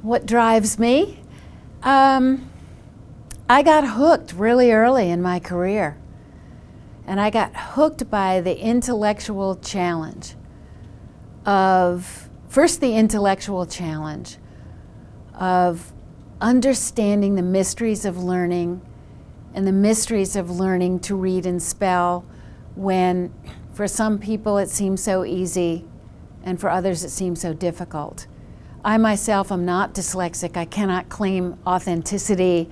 What drives me? I got hooked really early in my career. And I got hooked by the intellectual challenge of, first the intellectual challenge of understanding the mysteries of learning and the mysteries of learning to read and spell when for some people it seems so easy and for others it seems so difficult. I myself am not dyslexic. I cannot claim authenticity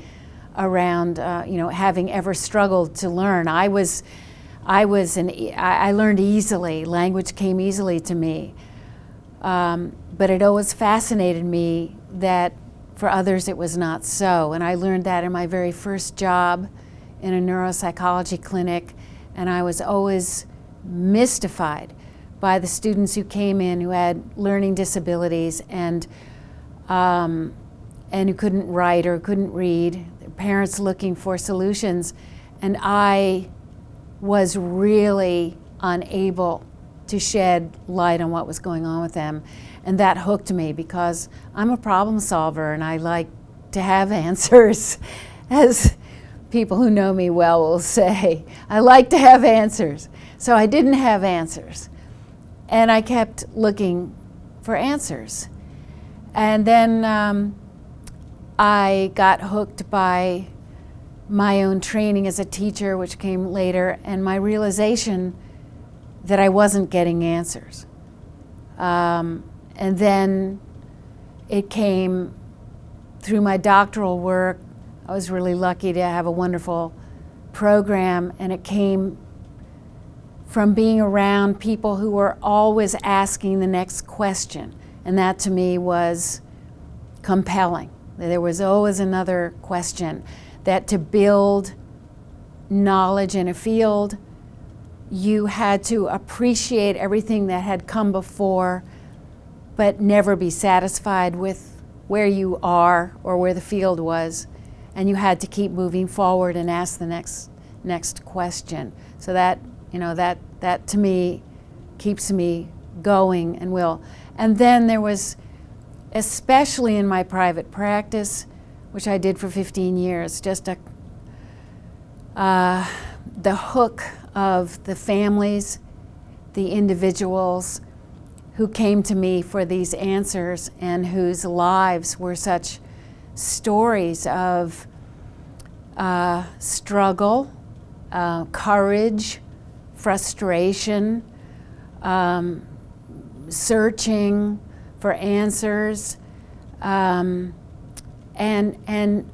around having ever struggled to learn. I learned easily. Language came easily to me. But it always fascinated me that for others it was not so. And I learned that in my very first job in a neuropsychology clinic, and I was always mystified by the students who came in who had learning disabilities and who couldn't write or couldn't read, their parents looking for solutions, and I was really unable to shed light on what was going on with them. And that hooked me because I'm a problem solver and I like to have answers. As people who know me well will say, I like to have answers. So I didn't have answers. And I kept looking for answers. And then I got hooked by my own training as a teacher, which came later, and my realization that I wasn't getting answers. And then it came through my doctoral work. I was really lucky to have a wonderful program, and it came from being around people who were always asking the next question. And that to me was compelling. There was always another question, that to build knowledge in a field, you had to appreciate everything that had come before, but never be satisfied with where you are or where the field was. And you had to keep moving forward and ask the next question. So that to me keeps me going and will. And then there was, especially in my private practice, which I did for 15 years, just the hook of the families, the individuals who came to me for these answers and whose lives were such stories of struggle, courage, frustration, searching for answers, and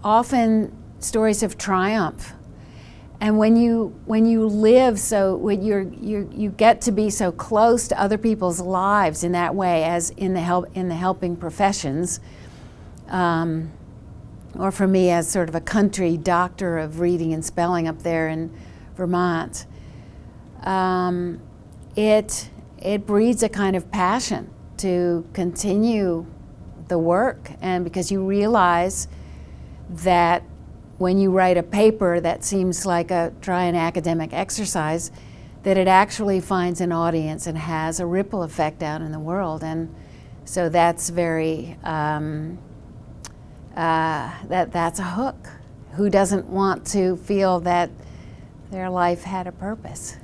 often stories of triumph. And when you live you get to be so close to other people's lives in that way, as in the helping professions, or for me as sort of a country doctor of reading and spelling up there in Vermont, it breeds a kind of passion to continue the work, and because you realize that when you write a paper that seems like a dry and academic exercise, that it actually finds an audience and has a ripple effect out in the world. And so that's very, that's a hook. Who doesn't want to feel that their life had a purpose?